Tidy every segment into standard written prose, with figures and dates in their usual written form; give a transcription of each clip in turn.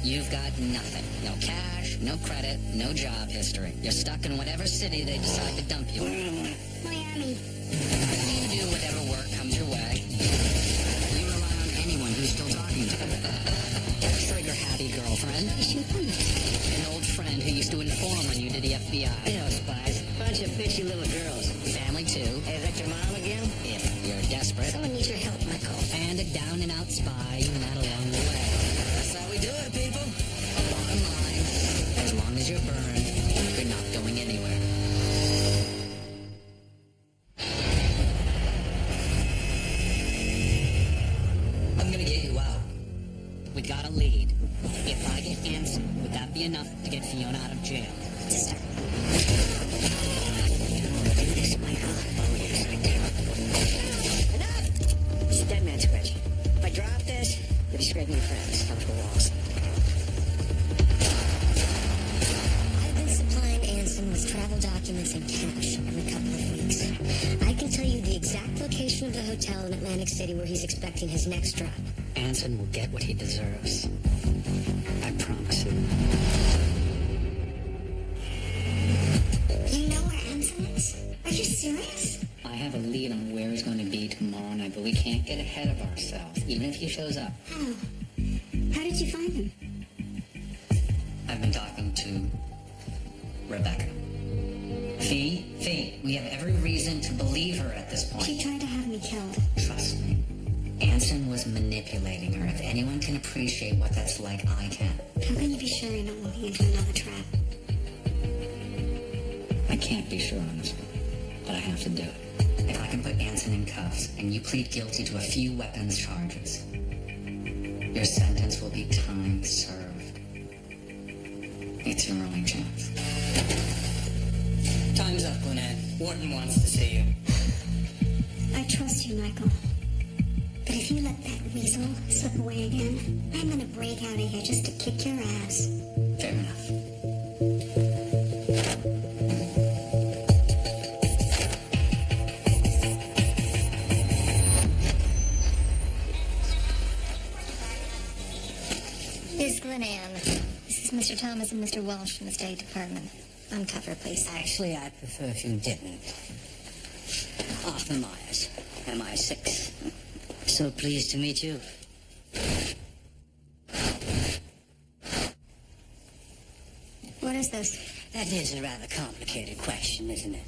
You've got nothing. No cash, no credit, no job history. You're stuck in whatever city they decide to dump you in. Miami. You do whatever work comes your way. You rely on anyone who's still talking to you. Trigger-happy girlfriend. An old friend who used to inform on you to the FBI. You know, spies. Bunch of bitchy little girls. Family, too. Hey, is that your mom again? If you're desperate. Someone needs your help, Michael. And a down-and-out spy you met along the way. That's how we do it, people. Bottom line, as long as you're burned, you're not going anywhere. I'm gonna get you out. We got a lead. If I get Anson, would that be enough to get Fiona out of jail? Sister. Do this, Michael. Oh, yes, I do. Enough! It's a dead man scratch. If I drop this, you'll be scraping your friends up to the walls. I've been supplying Anson with travel documents and cash every couple of weeks. I can tell you the exact location of the hotel in Atlantic City where he's expecting his next drop. Anson will get what he deserves. I promise you. You know where Anson is? Are you serious? I have a lead on where he's going to be tomorrow night, but we can't get ahead of ourselves, even if he shows up. How? How did you find him? I've been talking to Rebecca. Fee, we have every reason to believe her at this point. She tried to have me killed. Trust me. Anson was manipulating her. If anyone can appreciate what that's like, I can. How can you be sure you're not walking into another trap? I can't be sure on this one, but I have to do it. If I can put Anson in cuffs and you plead guilty to a few weapons charges, your sentence will be time served. It's your only chance. Time's up, Lynette. Wharton wants to see you. I trust you, Michael. But if you let that weasel slip away again, I'm gonna break out of here just to kick your ass. Fair enough. Miss Glen Ann. This is Mr. Thomas and Mr. Walsh from the State Department. Uncover, please. Actually, I prefer if you didn't. Arthur Myers, MI6. So pleased to meet you. What is this? That is a rather complicated question, isn't it?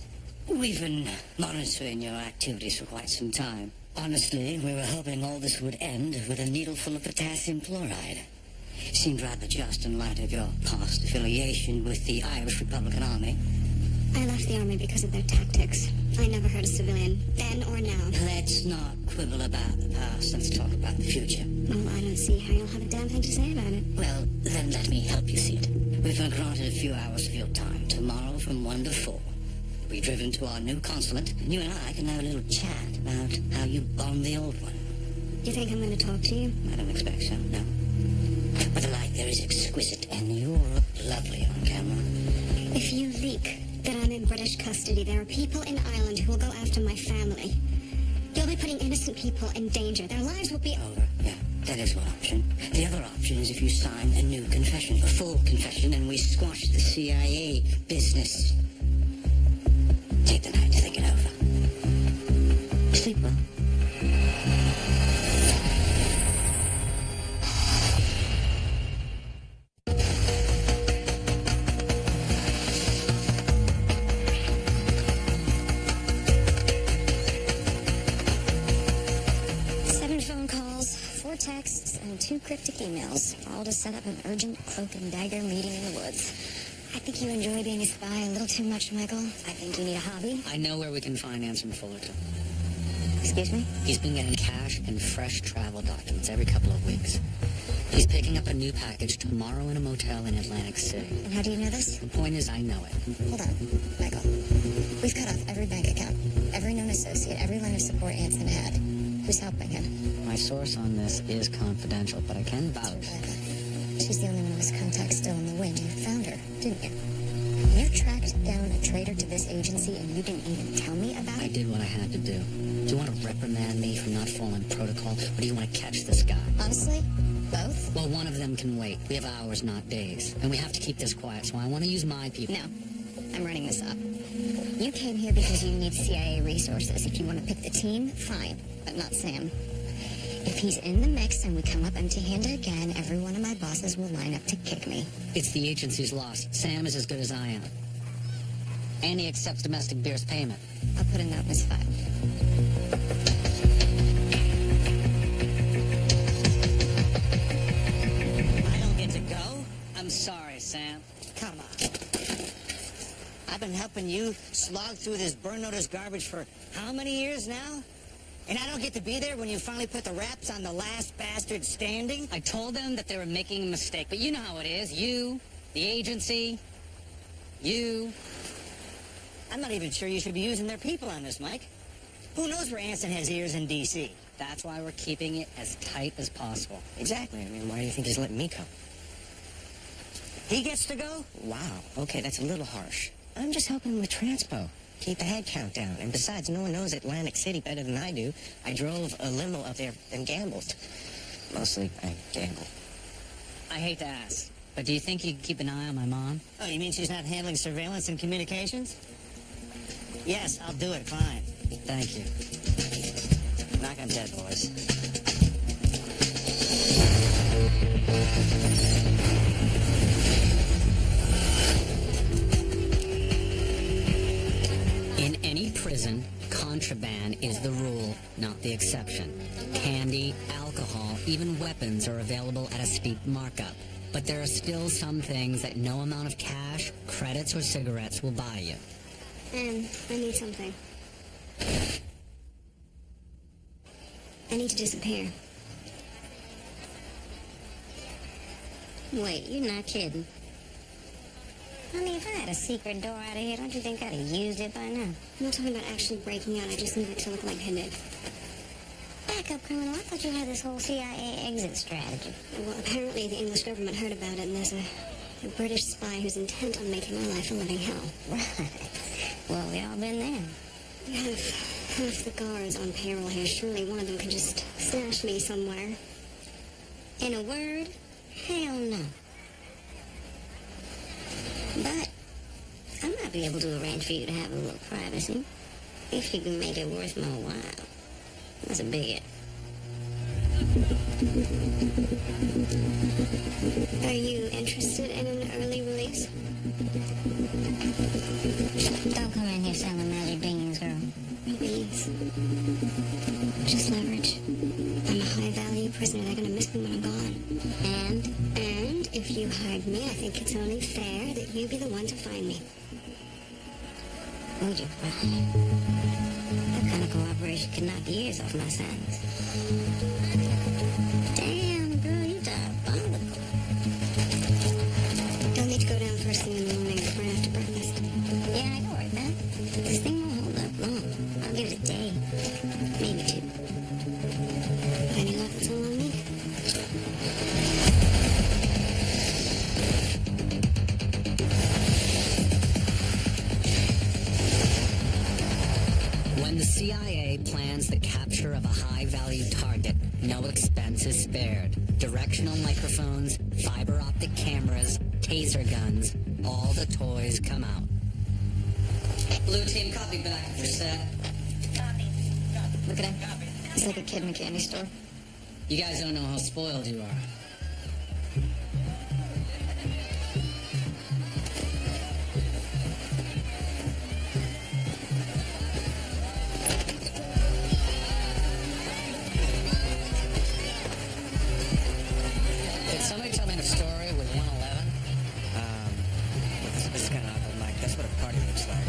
We've been monitoring your activities for quite some time. Honestly, we were hoping all this would end with a needle full of potassium chloride. Seemed rather just in light of your past affiliation with the Irish Republican Army. I left the army because of their tactics. I never hurt a civilian, then or now. Let's not quibble about the past. Let's talk about the future. Well, I don't see how you'll have a damn thing to say about it. Well, then let me help you see it. We've been granted a few hours of your time. Tomorrow from 1 to 4. We've driven to our new consulate, and you and I can have a little chat about how you bombed the old one. You think I'm going to talk to you? I don't expect so, no. But the light there is exquisite, and you look lovely on camera. If you leak that I'm in British custody, there are people in Ireland who will go after my family. You'll be putting innocent people in danger. Their lives will be Over, yeah. That is one option. The other option is if you sign a new confession, a full confession, and we squash the CIA business. Take the night to think it over. Sleep well. texts and 2 cryptic emails, all to set up an urgent cloak and dagger meeting in the woods. I think you enjoy being a spy a little too much, Michael. I think you need a hobby. I know where we can find Anson Fullerton. Excuse me? He's been getting cash and fresh travel documents every couple of weeks. He's picking up a new package tomorrow in a motel in Atlantic City. And how do you know this? The point is, I know it. Hold on, Michael. We've cut off every bank account, every known associate, every line of support Anson had. Who's helping him? My source on this is confidential, but I can vouch. She's the only one whose contact's still in the wind. You found her, didn't you? You tracked down a traitor to this agency and you didn't even tell me about it? I did what I had to do. Do you want to reprimand me for not following protocol, or do you want to catch this guy? Honestly, Both? Well, one of them can wait. We have hours, not days. And we have to keep this quiet, so I want to use my people. No. I'm running this up. You came here because you need CIA resources. If you want to pick the team, fine. But not Sam. If he's in the mix and we come up empty-handed again, every one of my bosses will line up to kick me. It's the agency's loss. Sam is as good as I am. And he accepts domestic beer's payment. I'll put a note in his file. I don't get to go? I'm sorry, Sam. Come on. I've been helping you slog through this burn notice garbage for how many years now? And I don't get to be there when you finally put the wraps on the last bastard standing? I told them that they were making a mistake, but you know how it is. You, the agency, you. I'm not even sure you should be using their people on this, Mike. Who knows where Anson has ears in D.C.? That's why we're keeping it as tight as possible. Exactly. I mean, why do you think he's letting me come? He gets to go? Wow. Okay, that's a little harsh. I'm just helping him with transpo. Keep the head count down. And besides, no one knows Atlantic City better than I do. I drove a limo up there and gambled. Mostly, I gambled. I hate to ask, but do you think you can keep an eye on my mom? Oh, you mean she's not handling surveillance and communications? Yes, I'll do it. Fine. Thank you. Knock on dead, boys. In any prison, contraband is the rule, not the exception. Candy, alcohol, even weapons are available at a steep markup. But there are still some things that no amount of cash, credits, or cigarettes will buy you. I need something. I need to disappear. Wait, you're not kidding. I mean, if I had a secret door out of here, don't you think I'd have used it by now? I'm not talking about actually breaking out. I just need it to look like I did. Backup criminal. I thought you had this whole CIA exit strategy. Well, apparently the English government heard about it, and there's a British spy who's intent on making my life a living hell. Right. Well, we all been there. You have half the guards on payroll here. Surely one of them could just stash me somewhere. In a word, hell no. But I might be able to arrange for you to have a little privacy. If you can make it worth my while. That's a big it. Are you interested in an early release? Don't come in here selling magic beans, girl. Please. Just leverage. I'm a high-value prisoner. They're gonna miss me when I'm gone. And if you hide me, I think it's only fair that you be the one to find me. Would you? That kind of cooperation could knock years off my sentence. Damn, girl, you diabolical. Don't need to go down first thing in the morning, right after breakfast. Yeah, I can work that. This thing won't hold up long. I'll give it a day. Maybe two. Any luck, it's all on me. When the CIA plans the capture of a high-value target, no expense is spared. Directional microphones, fiber optic cameras, taser guns, all the toys come out. Blue team, copy back for set. Look at him. He's like a kid in a candy store. You guys don't know how spoiled you are. Did somebody tell me the story with 111? This is kind of awkward, Mike. That's what a party looks like.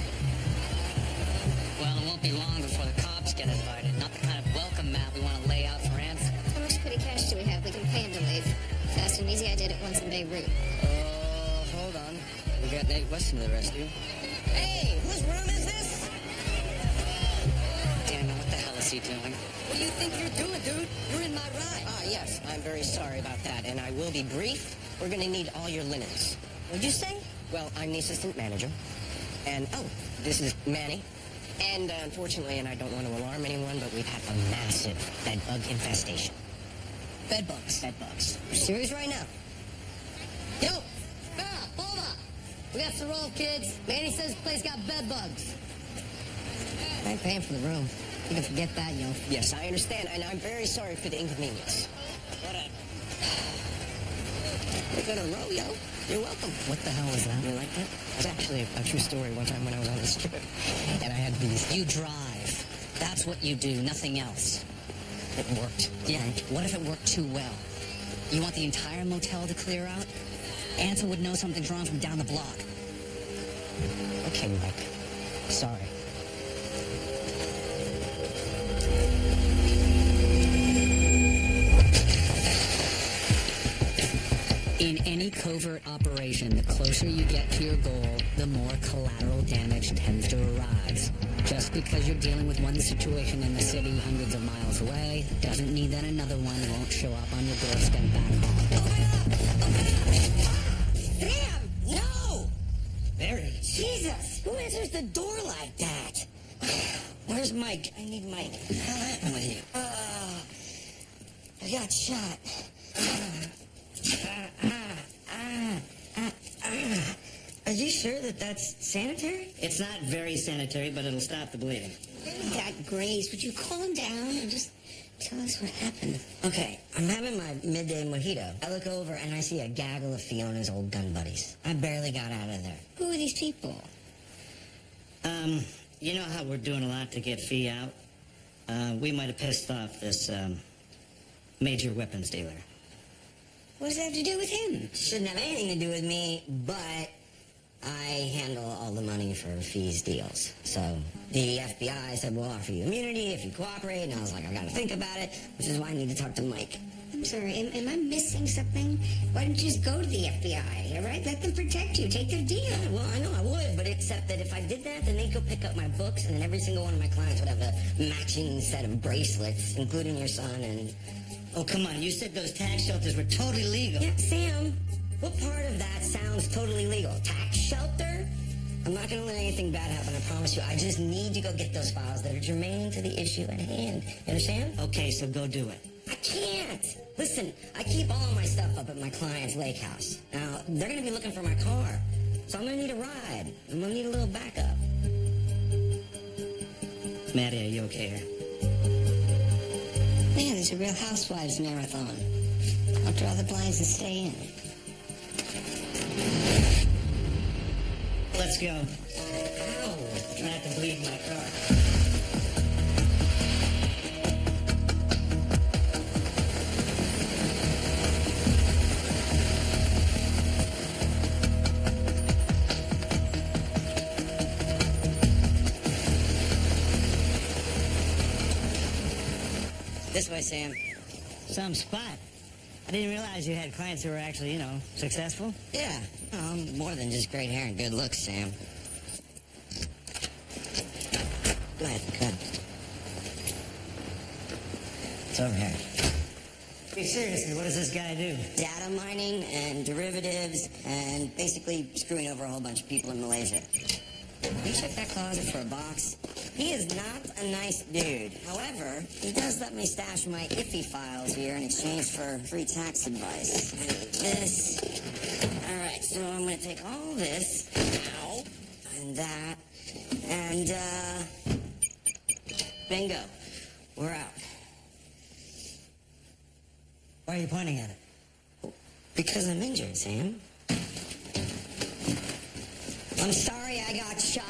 Well, it won't be long before the cops get invited. Not the kind of welcome mat we want to lay out for Anson. How much petty cash do we have? We can pay him to leave. Fast and easy, I did it once in Beirut. Oh, hold on. We got Nate Weston to the rescue. Hey, whose room is this? Daniel, what the hell is he doing? What do you think you're doing, dude? You're in my ride. Ah, yes. I'm very sorry about that, and I will be brief. We're going to need all your linens. What'd you say? Well, I'm the assistant manager. And, oh, this is Manny. And, unfortunately, and I don't want to alarm anyone, but we've had a massive bed bug infestation. Bedbugs. Bedbugs. You serious right now? Yo! Hold up! We got to roll, kids. Manny says the place got bedbugs. I ain't paying for the room. You can forget that, yo. Yes, I understand, and I'm very sorry for the inconvenience. Whatever. We're gonna roll, yo. You're welcome. What the hell was that? You like that? It's actually a true story. One time when I was on this trip, and I had these. You drive. That's what you do, nothing else. It worked. Yeah, what if it worked too well? You want the entire motel to clear out? Ansel would know something's wrong from down the block. Okay, Mike. Sorry. In any covert operation, the closer you get to your goal, the more collateral damage tends to arise. Just because you're dealing with one situation in the city hundreds of miles away doesn't mean that another one won't show up on your doorstep back home. Damn! No! Barry. Jesus! Who answers the door like that? Where's Mike? I need Mike. What happened with you? I got shot. Are you sure that that's sanitary? It's not very sanitary, but it'll stop the bleeding. That Grace, would you calm down and just tell us what happened? Okay, I'm having my midday mojito. I look over and I see a gaggle of Fiona's old gun buddies. I barely got out of there. Who are these people? You know how we're doing a lot to get Fee out? We might have pissed off this, major weapons dealer. What does that have to do with him? Shouldn't have anything to do with me, but I handle all the money for Fee's deals. So the FBI said, we'll offer you immunity if you cooperate, and I was like, I gotta think about it, which is why I need to talk to Mike. I'm sorry, am I missing something? Why don't you just go to the FBI, all right? Let them protect you, take their deal. Yeah, well, I know I would, but except that if I did that, then they'd go pick up my books, and then every single one of my clients would have a matching set of bracelets, including your son, and... Oh, come on, you said those tax shelters were totally legal. Yeah, Sam, what part of that sounds totally legal? Tax shelter? I'm not gonna let anything bad happen, I promise you. I just need to go get those files that are germane to the issue at hand. You understand? Okay, so go do it. I can't. Listen, I keep all of my stuff up at my client's lake house. Now, they're gonna be looking for my car, so I'm gonna need a ride. I'm gonna need a little backup. Maddie, are you okay here? Man, there's a Real Housewives marathon. I'll draw the blinds and stay in. Let's go. Ow. Try not to bleed my car. This way, Sam. Some spot. I didn't realize you had clients who were actually, successful. Yeah, more than just great hair and good looks, Sam. Go ahead, good. It's over here. Seriously, what does this guy do? Data mining and derivatives and basically screwing over a whole bunch of people in Malaysia. Will you check that closet for a box? He is not a nice dude. However, he does let me stash my iffy files here in exchange for free tax advice. And this. All right, so I'm going to take all this. Ow. And that. And, bingo. We're out. Why are you pointing at it? Because I'm injured, Sam. I'm sorry I got shot.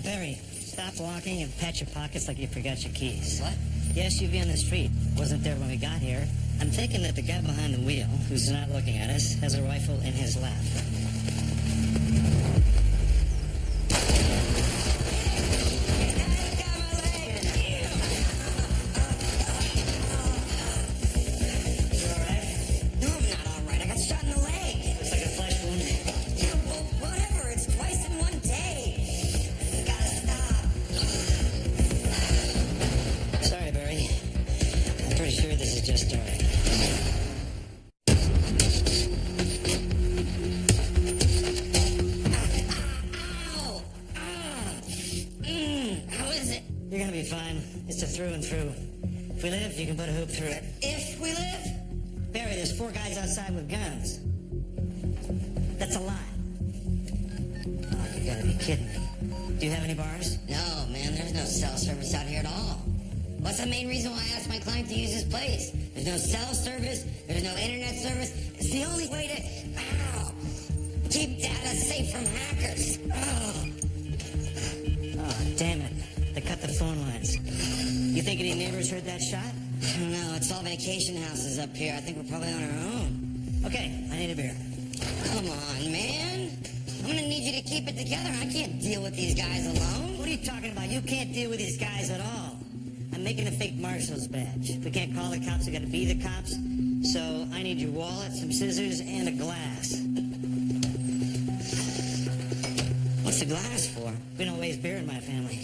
Barry, stop walking and pat your pockets like you forgot your keys. What? The SUV on the street wasn't there when we got here. I'm thinking that the guy behind the wheel, who's not looking at us, has a rifle in his lap. fine. It's a through and through. If we live, you can put a hoop through it. If we live? Barry, there's 4 guys outside with guns. That's a lot. Oh, you gotta be kidding me. Do you have any bars? No, man, there's no cell service out here at all. What's the main reason why I asked my client to use this place? There's no cell service, there's no internet service. It's the only way to keep data safe from hackers. Oh, damn it. They cut the phone lines. You think any neighbors heard that shot? I don't know, it's all vacation houses up here. I think we're probably on our own. Okay, I need a beer. Come on, man. I'm gonna need you to keep it together. I can't deal with these guys alone. What are you talking about? You can't deal with these guys at all. I'm making a fake marshal's badge. If we can't call the cops, we gotta be the cops. So I need your wallet, some scissors, and a glass. What's the glass for? We don't waste beer in my family.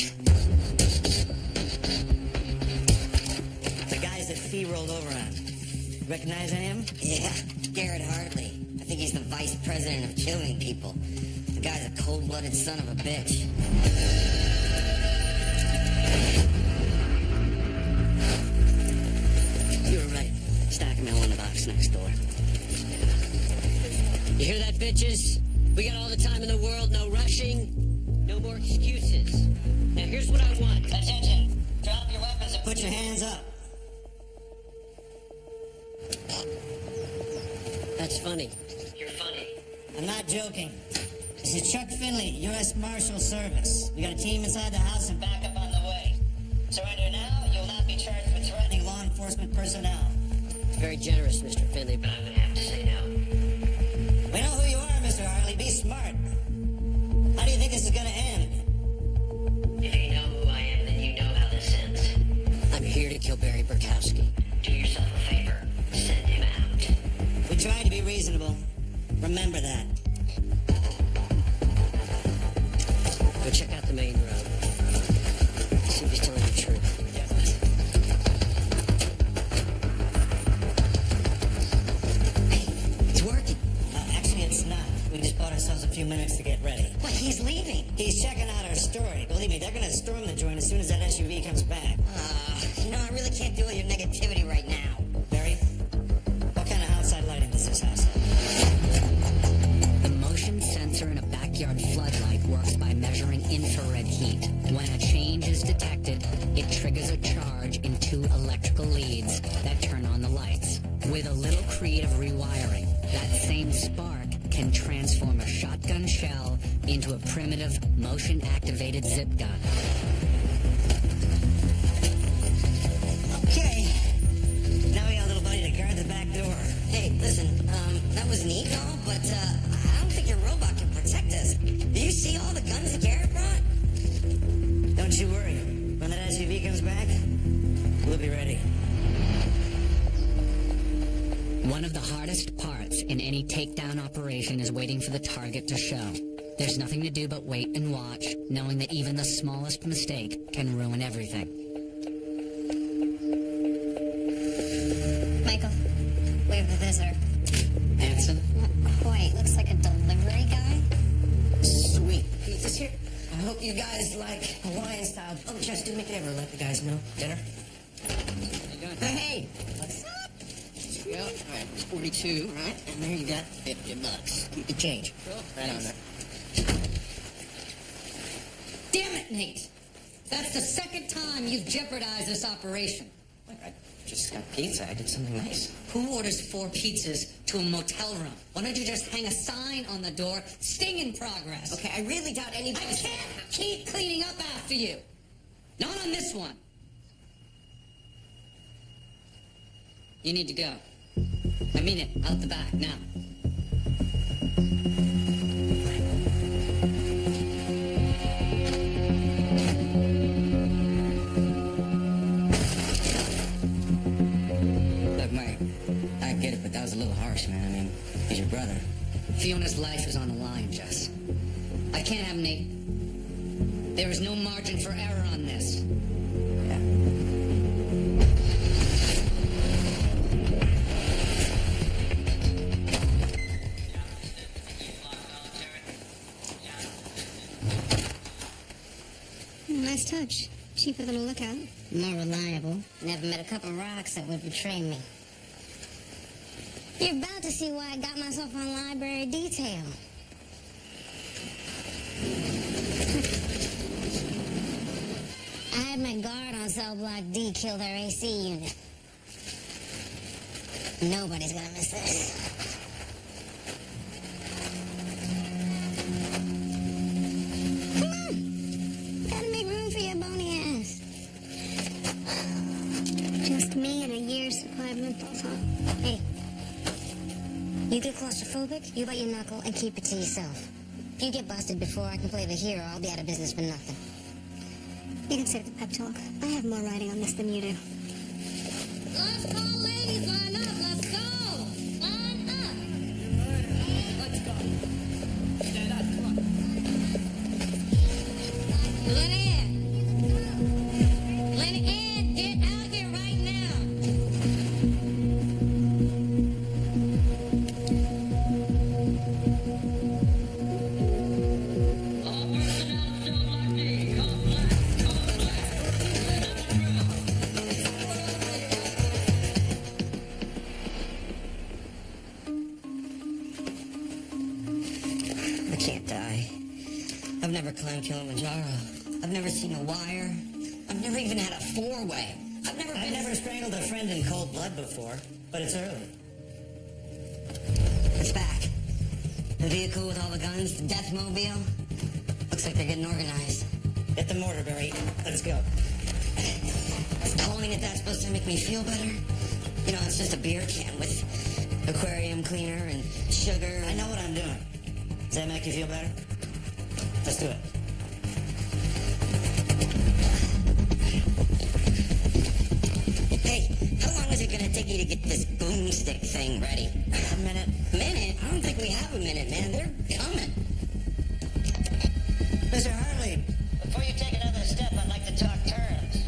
The guys that Fee rolled over on. Recognize any of them? Yeah, Garrett Hartley. I think he's the vice president of killing people. The guy's a cold-blooded son of a bitch. You were right. Stack them all in the box next door. You hear that, bitches? We got all the time in the world, no rushing, no more excuses. Now here's what I want. Attention. Drop your weapons and put your hands up. That's funny. You're funny. I'm not joking. This is Chuck Finley, U.S. Marshal Service. We got a team inside the house and backup on the way. Surrender now, you'll not be charged with threatening law enforcement personnel. It's very generous, Mr. Finley, but I'm gonna have to say no. We know who you are, Mr. Hartley. Be smart. How do you think this is gonna end? If you know who I am, then you know how this ends. I'm here to kill Barry Burkowski. Do yourself a favor. Send him out. We try to be reasonable. Remember that. Go check out the main road. See if he's telling the truth. It's working. Actually, it's not. We just bought ourselves a few minutes to get ready. What, he's leaving? He's checking out our story. Believe me, they're gonna storm the joint as soon as that SUV comes back. I really can't deal with your negativity right now. Barry, what kind of outside lighting does this house have? The motion sensor in a backyard floodlight works by measuring infrared heat. When a change is detected, it triggers a charge in 2 electrical leads that turn on the lights. With a little creative rewiring, that same spark can transform a shotgun shell into a primitive, motion-activated zip gun. Okay. Now we got a little buddy to guard the back door. Hey, listen, that was neat and all, but, I don't think your robot can protect us. Do you see all the guns that Garrett brought? Don't you worry. When that SUV comes back, we'll be ready. One of the hardest parts in any takedown operation is waiting for the target to show. There's nothing to do but wait and watch, knowing that even the smallest mistake can ruin everything. Michael, we have the visitor. Anson? Not quite. Looks like a delivery guy. Sweet. Pizza's here. I hope you guys like Hawaiian style. Oh, just do me a favor, let the guys know. Dinner? Hey, what's up? Yeah, all right, it's 42, right? And there you got $50. Keep the change. Cool. Right on there. Damn it, Nate! That's the second time you've jeopardized this operation. I just got pizza. I did something nice. Who orders 4 pizzas to a motel room? Why don't you just hang a sign on the door, sting in progress? Okay, I really doubt I anybody... can't keep cleaning up after you. Not on this one. You need to go. I mean it, out the back, now. Look, Mike, I get it, but that was a little harsh, man. I mean, he's your brother. Fiona's life is on the line, Jess. I can't have Nate. There is no margin for error on this. Yeah. Nice touch. cheaper than a lookout. More reliable. Never met a couple rocks that would betray me. You're about to see why I got myself on library detail. I had my guard on cell block D kill their AC unit. Nobody's gonna miss this. Come on! Gotta make room for your bony ass. Just me and a year's supply of impulse, huh? Hey. You get claustrophobic, you bite your knuckle and keep it to yourself. If you get busted before I can play the hero, I'll be out of business for nothing. You can save the pep talk. I have more writing on this than you do. Let's go, ladies, line up, let's go! Line up! Let's go. Stand up, come on. Lynette! Lynette, get out here right now! I can't die. I've never climbed Kilimanjaro. I've never seen a wire. I've never even had a four-way. I've never strangled a friend in cold blood before, but it's early. It's back. The vehicle with all the guns, the Deathmobile. Looks like they're getting organized. Get the mortar, Barry. Let's go. Is calling it that supposed to make me feel better? You know, it's just a beer can with aquarium cleaner and sugar. I know what I'm doing. Does that make you feel better? Let's do it. Hey, how long is it gonna take you to get this boomstick thing ready? A minute. Minute? I don't think we have a minute, man. They're coming. Mr. Hartley, before you take another step, I'd like to talk terms.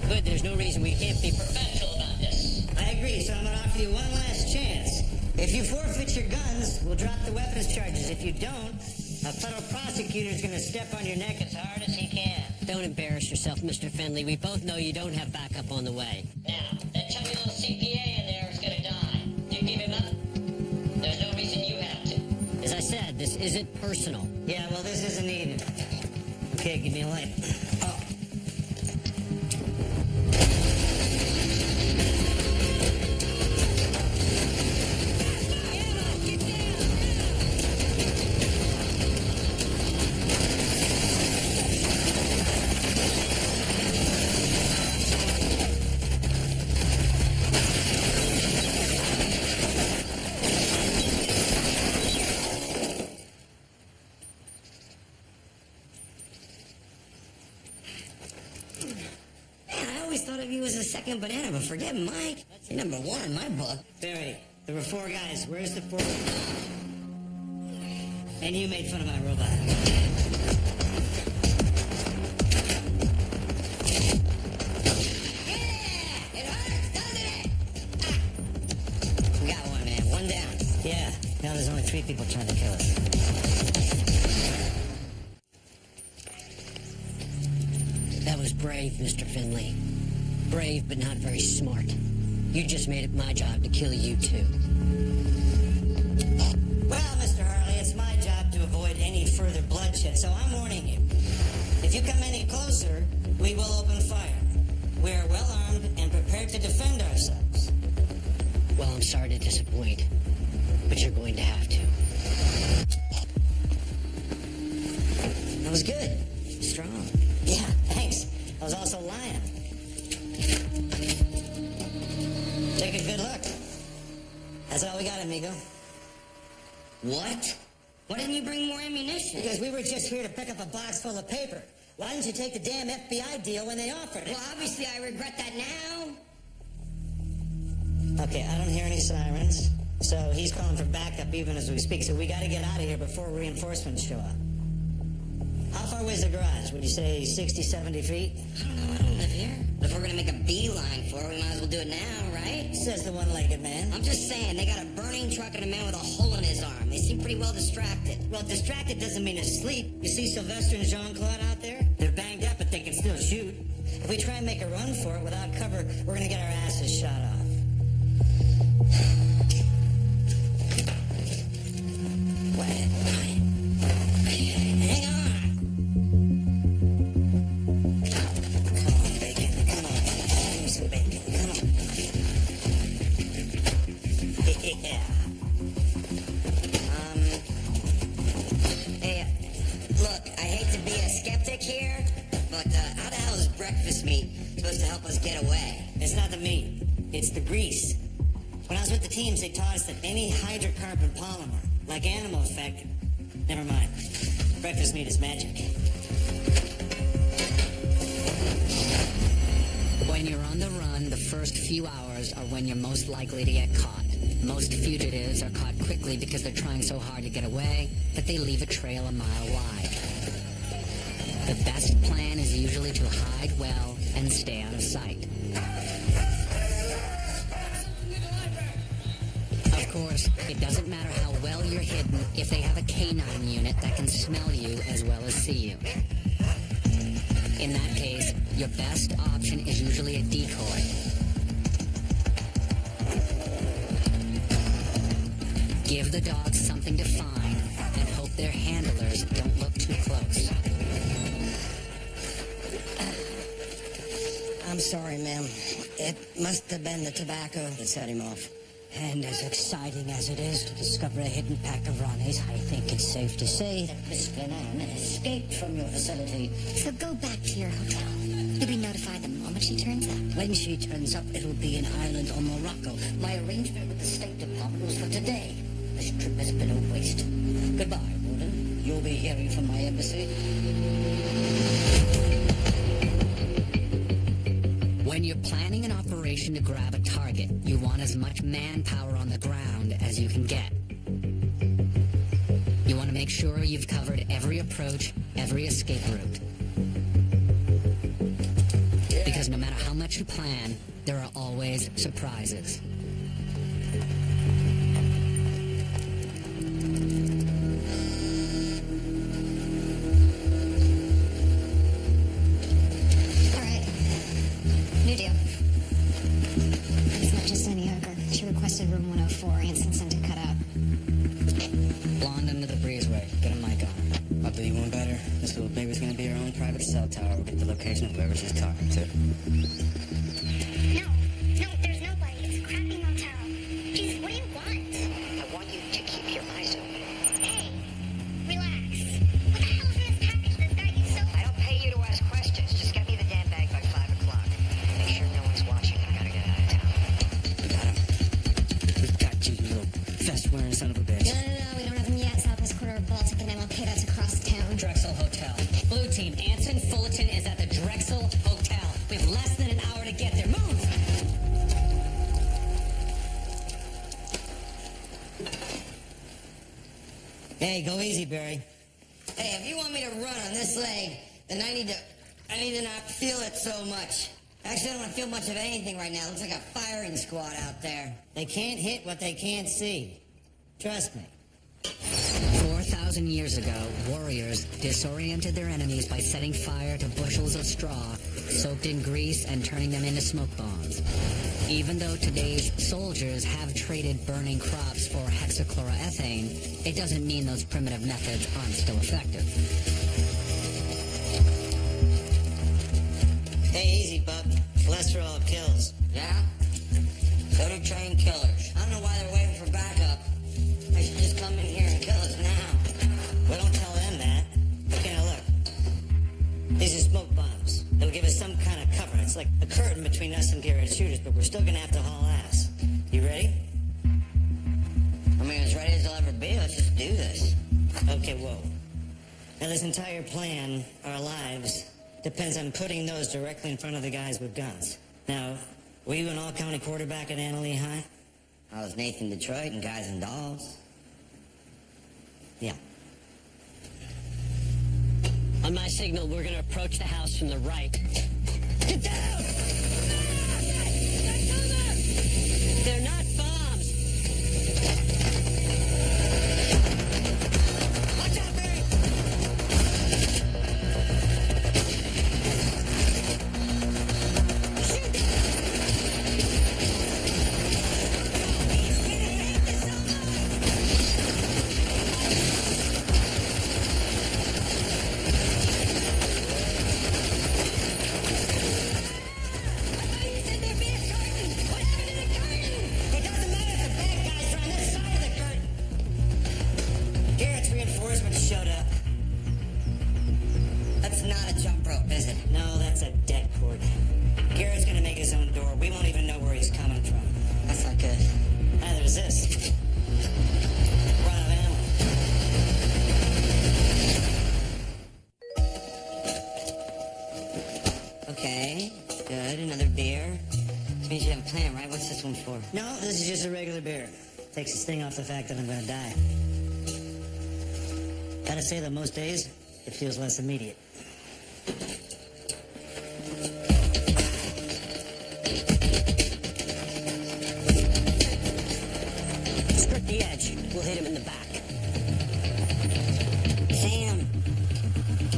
Good, there's no reason we can't be professional about this. I agree, so I'm gonna offer you one last chance. If you forfeit your guns, we'll drop the weapons charges. If you don't, a federal prosecutor's gonna step on your neck as hard as he can. Don't embarrass yourself, Mr. Fenley. We both know you don't have backup on the way. Now, that chubby little CPA in there is gonna die. You give him up? There's no reason you have to. As I said, this isn't personal. Yeah, well, this isn't needed. Okay, give me a light. Oh. Second banana, but forget Mike. You're number one in my book. Barry, there were four guys. Where's the fourth? And you made fun of my robot. Yeah! It hurts, doesn't it? Ah. We got one, man. One down. Yeah. Now there's only 3 people trying to kill us. That was brave, Mr. Finley. Brave, but not very smart. You just made it my job to kill you, too. Well, Mr. Harley, it's my job to avoid any further bloodshed, so I'm warning you. If you come any closer, we will open fire. We are well armed and prepared to defend ourselves. Well, I'm sorry to disappoint, but you're going to have to. That was good. Strong. Yeah, thanks. I was also lying. Take a good look. That's all we got, amigo. What? Why didn't you bring more ammunition? Because we were just here to pick up a box full of paper. Why didn't you take the damn FBI deal when they offered it? Well, obviously I regret that now. Okay, I don't hear any sirens. So he's calling for backup even as we speak. So we got to get out of here before reinforcements show up. How far away is the garage? Would you say 60, 70 feet? I don't know. I don't live here. But if we're going to make a beeline for it, we might as well do it now, right? says the one-legged man. I'm just saying, they got a burning truck and a man with a hole in his arm. They seem pretty well distracted. Well, distracted doesn't mean asleep. You see Sylvester and Jean-Claude out there? They're banged up, but they can still shoot. If we try and make a run for it without cover, we're gonna get our asses shot off. Hang on! Come on, Bacon. Come on. Give me some bacon. Come on. Yeah. Hey, look, I hate to be a skeptic here, but how the hell is breakfast meat supposed to help us get away? It's not the meat. It's the grease. When I was with the teams, they taught us that any hydrocarbon polymer, like animal effect, never mind. Breakfast meat is magic. When you're on the run, the first few hours are when you're most likely to get caught. Most fugitives are caught quickly because they're trying so hard to get away that they leave a trail a mile wide. The best plan is usually to hide well and stay out of sight. Of course, it doesn't matter how well you're hidden if they have a canine unit that can smell you as well as see you. In that case, your best option is usually a decoy. Give the dogs something to find and hope their handlers don't look too close. I'm sorry, ma'am. It must have been the tobacco that set him off. And as exciting as it is to discover a hidden pack of Ronnies, I think it's safe to say that Miss Glenanne escaped from your facility. So go back to your hotel. You'll be notified the moment she turns up. When she turns up, it'll be in Ireland or Morocco. My arrangement with the State Department was for today. This trip has been a waste. Goodbye, Warden. You'll be hearing from my embassy. When you're planning an operation to grab a target, you want as much manpower on the ground as you can get. You want to make sure you've covered every approach, every escape route. Because no matter how much you plan, there are always surprises. All right. New deal. It's not just any hooker. She requested room 104. Anson sent a cutout. Blonde under the breezeway. Get a mic on. I'll do you one better. This little baby's gonna be her own private cell tower. We'll get the location of whoever she's talking to. No, there's nobody. It's a crappy motel. Jeez, what do you want? I want you to keep your eyes open. Hey, relax. What the hell is in this package that's got you so... I don't pay you to ask questions. Just get me the damn bag by 5 o'clock. Make sure no one's watching. I gotta get out of town. We got him. We've got you, you little vest-wearing son of a bitch. No, we don't have them yet. Southwest corner of Baltic and MLK. That's across town. Drexel Hotel. Blue team, Anson Fullerton is at the Drexel Hotel. We have less than an hour to get there. Move! Hey, go easy, Barry. Hey, if you want me to run on this leg, then I need to not feel it so much. Actually, I don't want to feel much of anything right now. It looks like a firing squad out there. They can't hit what they can't see. Trust me. 4,000 years ago, warriors disoriented their enemies by setting fire to bushels of straw, soaked in grease, and turning them into smoke bombs. Even though today's soldiers have traded burning crops for hexachloroethane, it doesn't mean those primitive methods aren't still effective. Hey, easy, bub. Cholesterol kills. Yeah? So do trained killers. I don't know why they're waiting for backup. They should just come in here and kill us now. Well, don't tell them that. Okay, now look. These are smoke bombs. It'll give us some kind of cover. It's like a curtain between us and Garrett shooters, but we're still gonna have to haul ass. You ready? I mean, as ready as I'll ever be. Let's just do this. Okay, whoa. Now, this entire plan, our lives, depends on putting those directly in front of the guys with guns. Now, were you an all-county quarterback at Annalee High? I was Nathan Detroit and Guys and Dolls. Yeah. On my signal, we're going to approach the house from the right. Get down! for? No, this is just a regular beer. Takes the sting off the fact that I'm gonna die. Gotta say that most days, it feels less immediate. Skirt the edge. We'll hit him in the back. Sam,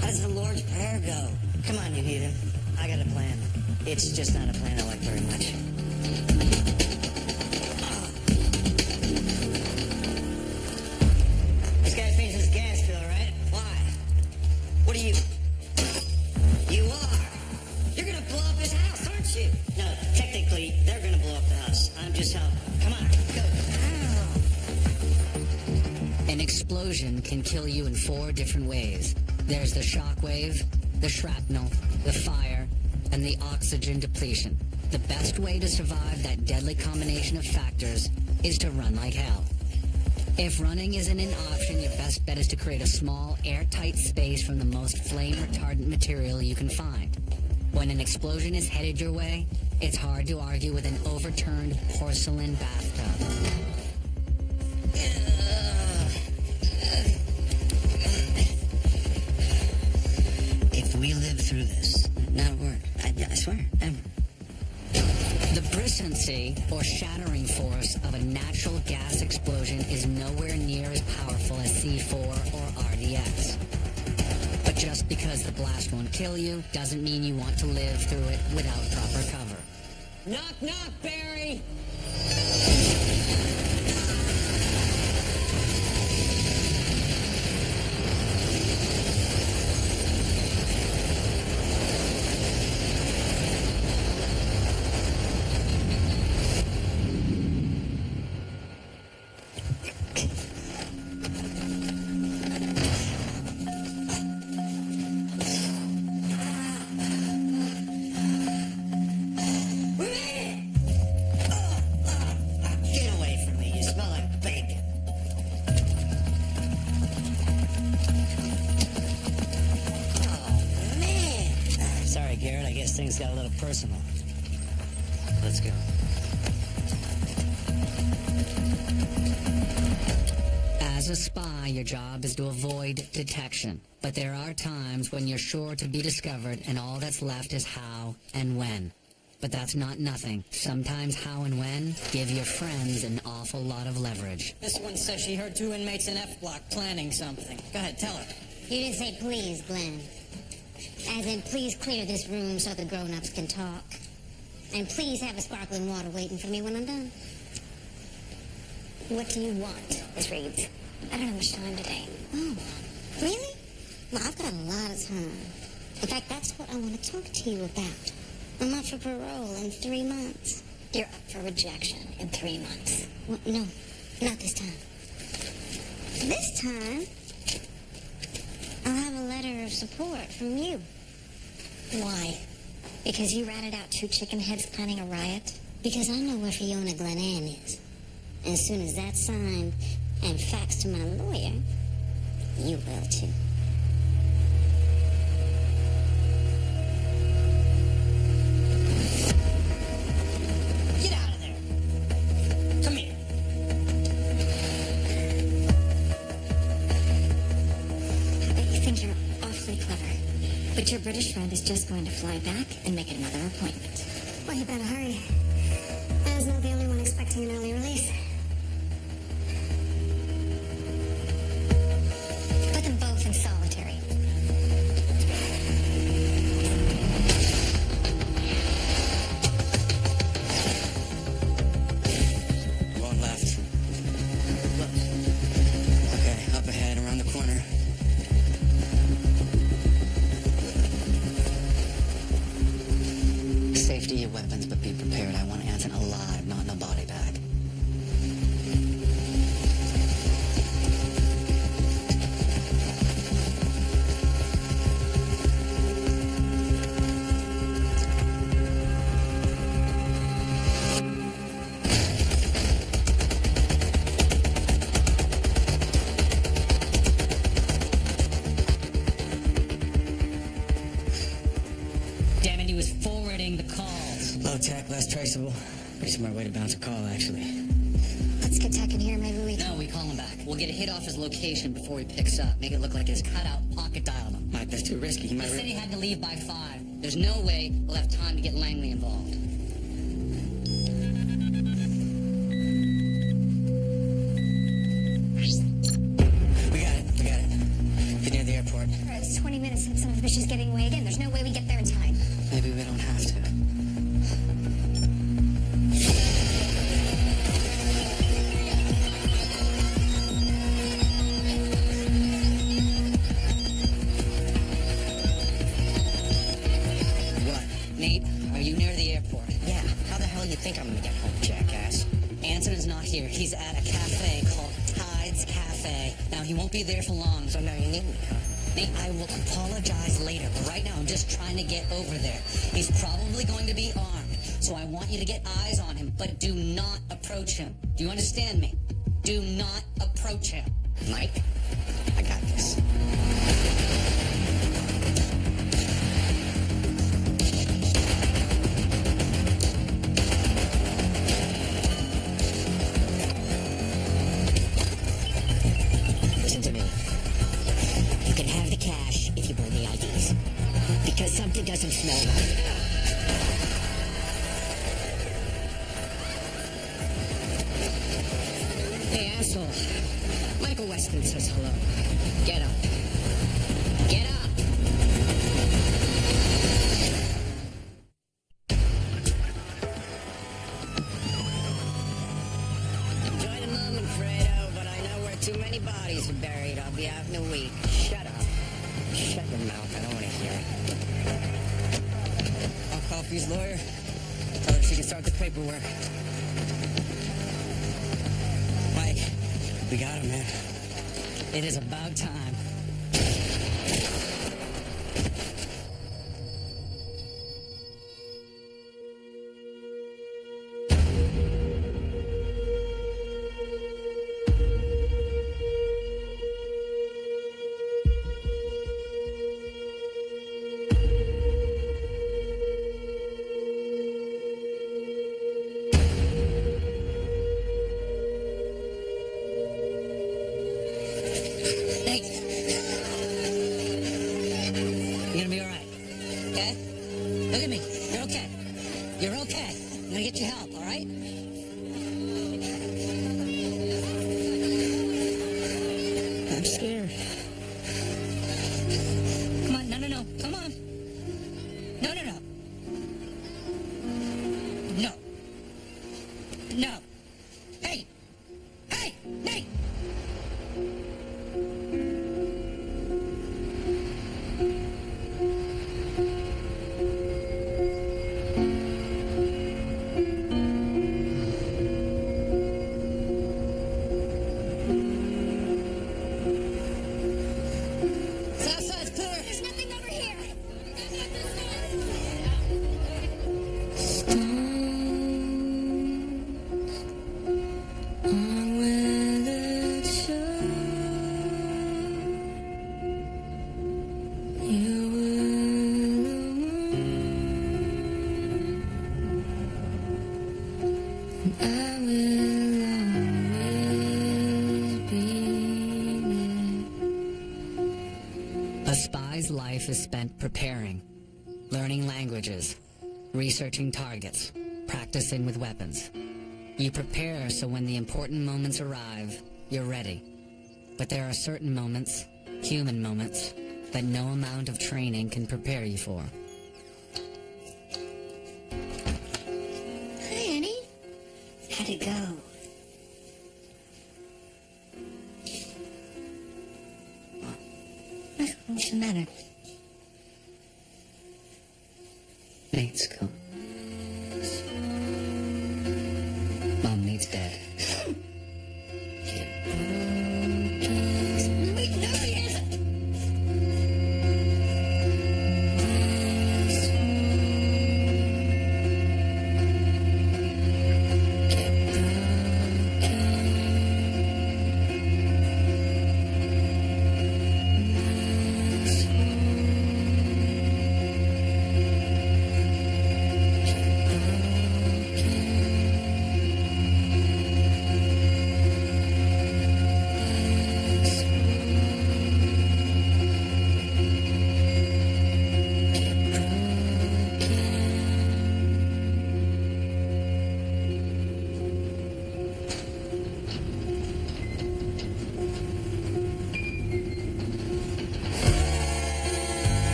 how does the Lord's Prayer go? Come on, you heathen. I got a plan. It's just not a plan I like very much. This guy pays his gas bill, right? Why? What are you? You are. You're gonna blow up his house, aren't you? No, technically, they're gonna blow up the house. I'm just helping. Come on, go. An explosion can kill you in 4 different ways. There's the shockwave, the shrapnel, the fire, and the oxygen depletion. The best way to survive that deadly combination of factors is to run like hell. If running isn't an option, your best bet is to create a small, airtight space from the most flame-retardant material you can find. When an explosion is headed your way, it's hard to argue with an overturned porcelain bathtub. If we live through this, not a word. I swear, never. The brissancy, or shattering force, of a natural gas explosion is nowhere near as powerful as C4 or RDX. But just because the blast won't kill you doesn't mean you want to live through it without proper cover. Knock, knock, Barry! Get away from me. You smell like bacon. Oh, man. Sorry, Garrett. I guess things got a little personal. Let's go. As a spy, your job is to avoid detection. But there are times when you're sure to be discovered and all that's left is how and when. But that's not nothing. Sometimes how and when give your friends an awful lot of leverage. This one says she heard 2 inmates in F block planning something. Go ahead, tell her. You didn't say please, Glenn. As in, please clear this room so the grown-ups can talk. And please have a sparkling water waiting for me when I'm done. What do you want, Miss Reeves? I don't have much time today. Oh, really? Well, I've got a lot of time. In fact, that's what I want to talk to you about. I'm up for parole in 3 months. You're up for rejection in 3 months. Well, no, not this time. This time, I'll have a letter of support from you. Why? Because you ratted out 2 chicken heads planning a riot? Because I know where Fiona Glenann is. And as soon as that's signed and faxed to my lawyer, you will too. Get out of there. Come here. I bet you think you're awfully clever. But your British friend is just going to fly back and make another appointment. Well, you better hurry. Anne's not the only one expecting an early release. Put them both in solitary. Going left. Okay, up ahead, around the corner. Safety your weapons, but be prepared. I want Anson alive, not in a body bag. Damn it, he was forwarding the calls. Low tech, less traceable. Pretty smart way to bounce a call, actually. Let's get Tech in here. Maybe we can. No, we call him back. We'll get a hit off his location before he picks up. Make it look like his cutout pocket dialed him. Mike, that's too risky. He He might... said he had to leave by 5. There's no way we'll have time to get Langley involved. We got it. Get near the airport. All right, it's 20 minutes since some of the bitch is getting away again. There's no way we get there in time. Maybe we don't have to. What? Nate, are you near the airport? Yeah, how the hell you think I'm gonna get home, jackass? Anson is not here. He's at a cafe called Tides Cafe. Now, he won't be there for long. So now you need me, huh? Nate, I will apologize later, but right now I'm just trying to get over there. He's probably going to be armed, so I want you to get eyes on him, but do not approach him. Do you understand me? Do not approach him. Mike, I got this. Listen to me. You can have the cash if you bring the IDs. Because something doesn't smell right. Hey, asshole. Michael Weston says hello. Get up. Get up! Enjoy the moment, Fredo, but I know where too many bodies are buried. I'll be out in a week. Shut up. Shut your mouth. I don't want to hear it. I'll call for his lawyer. Tell her she can start the paperwork. Mike, we got him, man. It is about time. Nate! You're gonna be alright. Okay? Look at me. You're okay. You're okay. I'm gonna get you help, alright? I'm scared. Come on, no. Come on. No. No. No. Hey! Hey! Nate! Southside's clear. There's nothing over here. A spy's life is spent preparing, learning languages, researching targets, practicing with weapons. You prepare so when the important moments arrive, you're ready. But there are certain moments, human moments, that no amount of training can prepare you for. Hi, Annie. How'd it go? What's the matter? Nate's gone. Mom, Nate's dead. Wait, no, he isn't.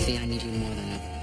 Sophie, I need you more than ever.